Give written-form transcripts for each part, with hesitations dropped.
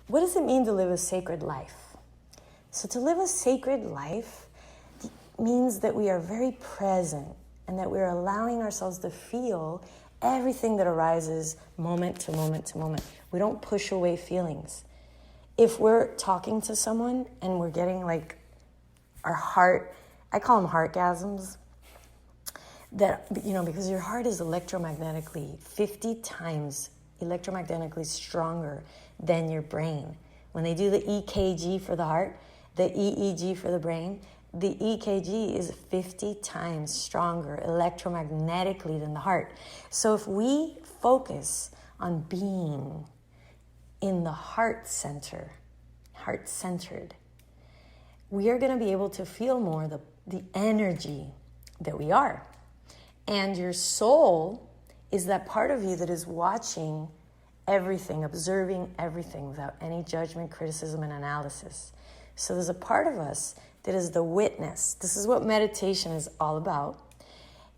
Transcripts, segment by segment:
what does it mean to live a sacred life? So to live a sacred life means that we are very present and that we're allowing ourselves to feel everything that arises moment to moment to moment. We don't push away feelings. If we're talking to someone and we're getting like our heart, I call them heartgasms, that, you know, because your heart is electromagnetically 50 times electromagnetically stronger than your brain. When they do the EKG for the heart, the EEG for the brain, the EKG is 50 times stronger electromagnetically than the heart. So if we focus on being in the heart-centered, we are going to be able to feel more the energy that we are. And your soul is that part of you that is watching everything, observing everything without any judgment, criticism, and analysis. So there's a part of us that is the witness. This is what meditation is all about.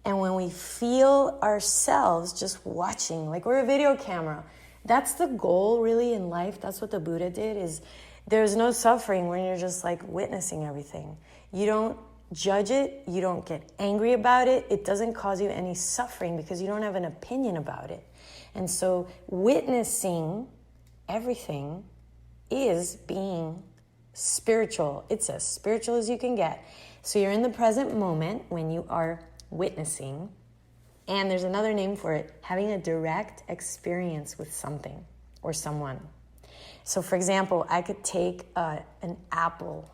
And when we feel ourselves just watching, like we're a video camera, that's the goal really in life. That's what the Buddha did, is there's no suffering when you're just like witnessing everything. You don't judge it. You don't get angry about it. It doesn't cause you any suffering because you don't have an opinion about it. And so witnessing everything is being spiritual. It's as spiritual as you can get. So you're in the present moment when you are witnessing. And there's another name for it, having a direct experience with something or someone. So for example, I could take an apple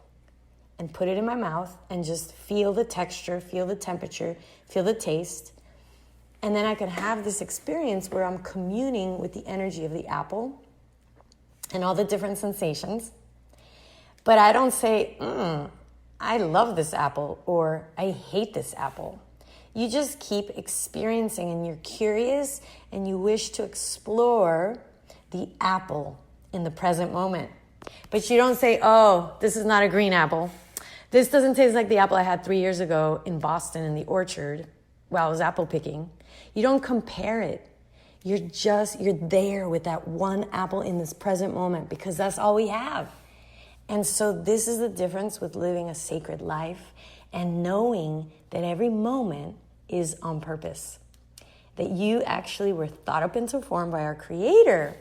and put it in my mouth and just feel the texture, feel the temperature, feel the taste. And then I could have this experience where I'm communing with the energy of the apple and all the different sensations. But I don't say, I love this apple or I hate this apple. You just keep experiencing and you're curious and you wish to explore the apple in the present moment. But you don't say, oh, this is not a green apple. This doesn't taste like the apple I had 3 years ago in Boston in the orchard while I was apple picking. You don't compare it. You're there with that one apple in this present moment because that's all we have. And so this is the difference with living a sacred life and knowing that every moment is on purpose. That you actually were thought up into form by our Creator.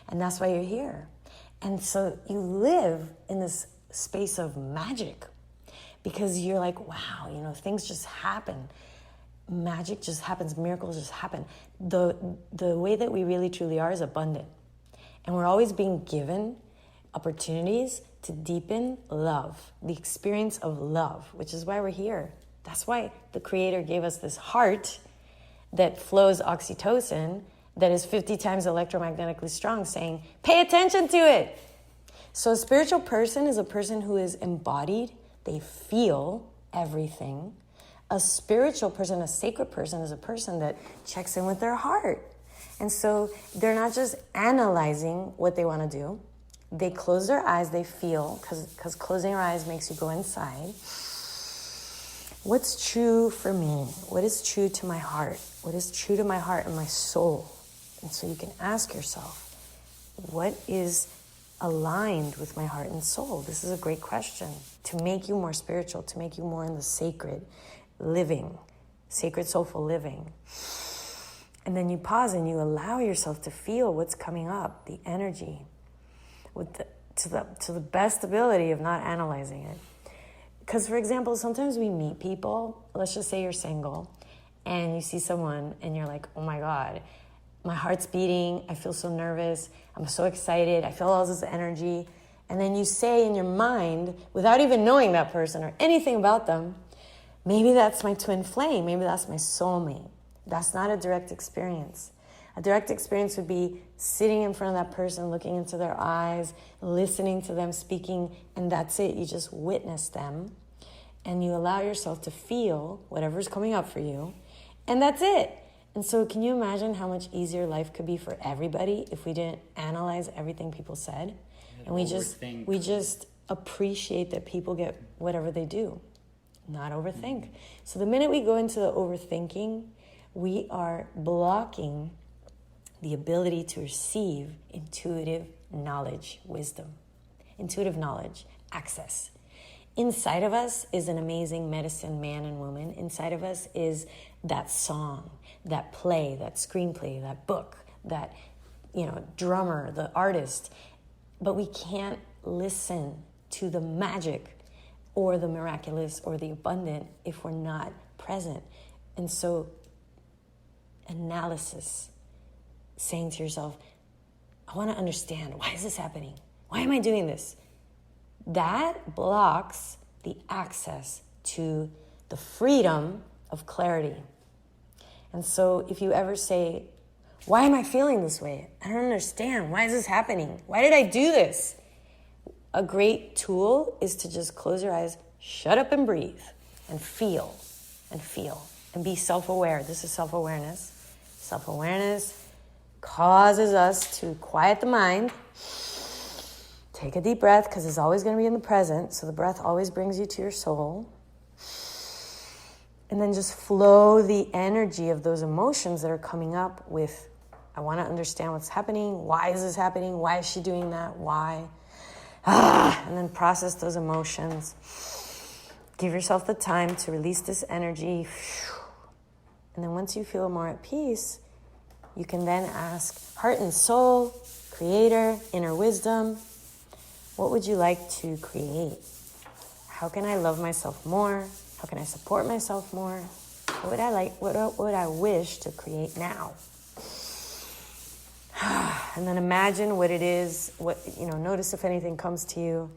And that's why you're here. And so you live in this space of magic because you're like, wow, you know, things just happen. Magic just happens. Miracles just happen. The way that we really truly are is abundant. And we're always being given opportunities to deepen love, the experience of love, which is why we're here. That's why the Creator gave us this heart that flows oxytocin that is 50 times electromagnetically strong, saying, pay attention to it. So a spiritual person is a person who is embodied. They feel everything. A spiritual person, a sacred person, is a person that checks in with their heart. And so they're not just analyzing what they want to do. They close their eyes, they feel, because closing your eyes makes you go inside. What's true for me? What is true to my heart? What is true to my heart and my soul? And so you can ask yourself, what is aligned with my heart and soul? This is a great question to make you more spiritual, to make you more in the sacred living, sacred soulful living. And then you pause and you allow yourself to feel what's coming up, the energy, to the best ability of not analyzing it. Because, for example, sometimes we meet people, let's just say you're single, and you see someone and you're like, oh my God, my heart's beating, I feel so nervous, I'm so excited, I feel all this energy. And then you say in your mind, without even knowing that person or anything about them, maybe that's my twin flame, maybe that's my soulmate. That's not a direct experience. A direct experience would be sitting in front of that person, looking into their eyes, listening to them speaking, and that's it. You just witness them, and you allow yourself to feel whatever's coming up for you, and that's it. And so can you imagine how much easier life could be for everybody if we didn't analyze everything people said? And we just appreciate that people get whatever they do, not overthink. So the minute we go into the overthinking, we are blocking the ability to receive intuitive knowledge, wisdom, intuitive knowledge, access. Inside of us is an amazing medicine man and woman. Inside of us is that song, that play, that screenplay, that book, that, drummer, the artist. But we can't listen to the magic or the miraculous or the abundant if we're not present. And so analysis, saying to yourself, I want to understand, why is this happening? Why am I doing this? That blocks the access to the freedom of clarity. And so if you ever say, why am I feeling this way? I don't understand. Why is this happening? Why did I do this? A great tool is to just close your eyes, shut up and breathe, and feel, and be self-aware. This is self-awareness. Self-awareness causes us to quiet the mind. Take a deep breath, because it's always going to be in the present. So the breath always brings you to your soul. And then just flow the energy of those emotions that are coming up with, I want to understand what's happening. Why is this happening? Why is she doing that? Why? And then process those emotions. Give yourself the time to release this energy. And then once you feel more at peace, you can then ask heart and soul, creator, inner wisdom, what would you like to create? How can I love myself more? How can I support myself more? What would I like? What would I wish to create now? And then imagine what it is. Notice if anything comes to you.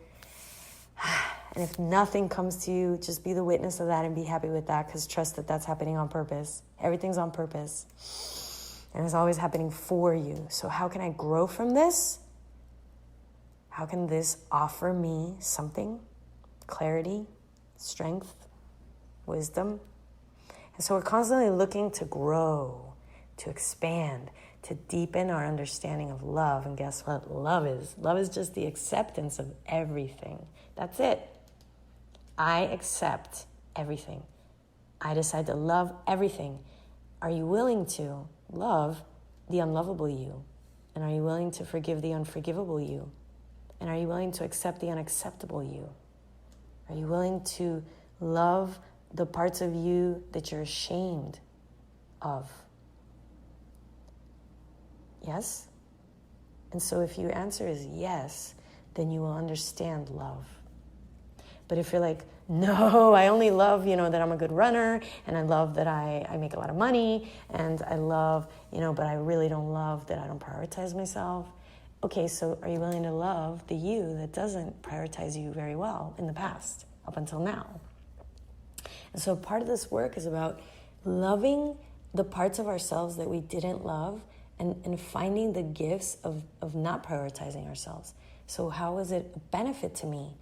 And if nothing comes to you, just be the witness of that and be happy with that, because trust that that's happening on purpose. Everything's on purpose. And it's always happening for you. So how can I grow from this? How can this offer me something? Clarity, strength, wisdom. And so we're constantly looking to grow, to expand, to deepen our understanding of love. And guess what love is? Love is just the acceptance of everything. That's it. I accept everything. I decide to love everything. Are you willing to love the unlovable you? And are you willing to forgive the unforgivable you? And are you willing to accept the unacceptable you? Are you willing to love the parts of you that you're ashamed of? Yes? And so if your answer is yes, then you will understand love. But if you're like, no, I only love, that I'm a good runner, and I love that I make a lot of money, and I love, but I really don't love that I don't prioritize myself. Okay, so are you willing to love the you that doesn't prioritize you very well in the past, up until now? And so part of this work is about loving the parts of ourselves that we didn't love, and finding the gifts of not prioritizing ourselves. So how is it a benefit to me?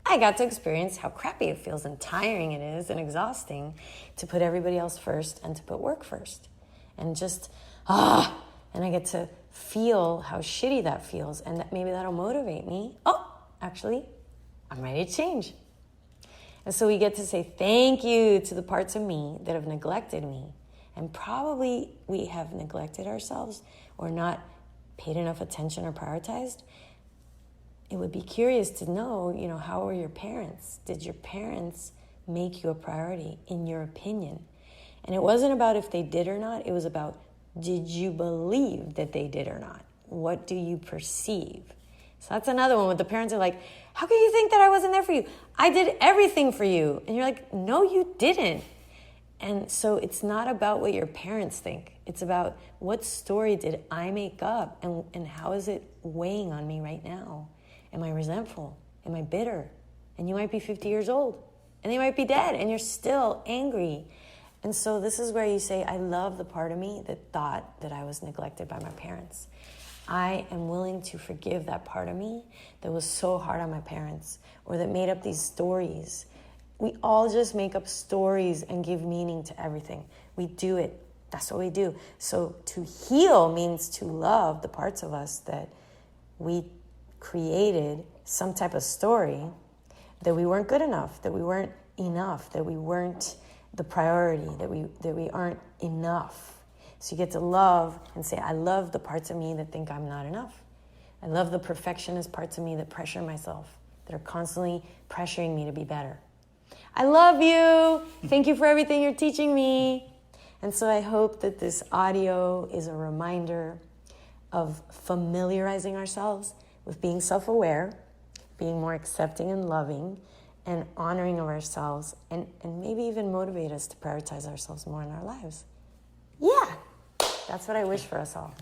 I got to experience how crappy it feels and tiring it is and exhausting to put everybody else first and to put work first. And just, and I get to feel how shitty that feels, and that maybe that'll motivate me. Oh, actually, I'm ready to change. And so we get to say thank you to the parts of me that have neglected me. And probably we have neglected ourselves or not paid enough attention or prioritized. It would be curious to know, how were your parents? Did your parents make you a priority, in your opinion? And it wasn't about if they did or not. It was about, did you believe that they did or not? What do you perceive? So that's another one where the parents are like, how can you think that I wasn't there for you? I did everything for you. And you're like, no, you didn't. And so it's not about what your parents think. It's about, what story did I make up, and how is it weighing on me right now? Am I resentful? Am I bitter? And you might be 50 years old, and they might be dead, and you're still angry. And so this is where you say, I love the part of me that thought that I was neglected by my parents. I am willing to forgive that part of me that was so hard on my parents, or that made up these stories. We all just make up stories and give meaning to everything. We do it. That's what we do. So to heal means to love the parts of us that we created some type of story that we weren't good enough, that we weren't enough, that we weren't the priority, that we aren't enough. So you get to love and say, I love the parts of me that think I'm not enough. I love the perfectionist parts of me that pressure myself, that are constantly pressuring me to be better. I love you. Thank you for everything you're teaching me. And so I hope that this audio is a reminder of familiarizing ourselves with being self-aware, being more accepting and loving, and honoring of ourselves, and maybe even motivate us to prioritize ourselves more in our lives. Yeah, that's what I wish for us all.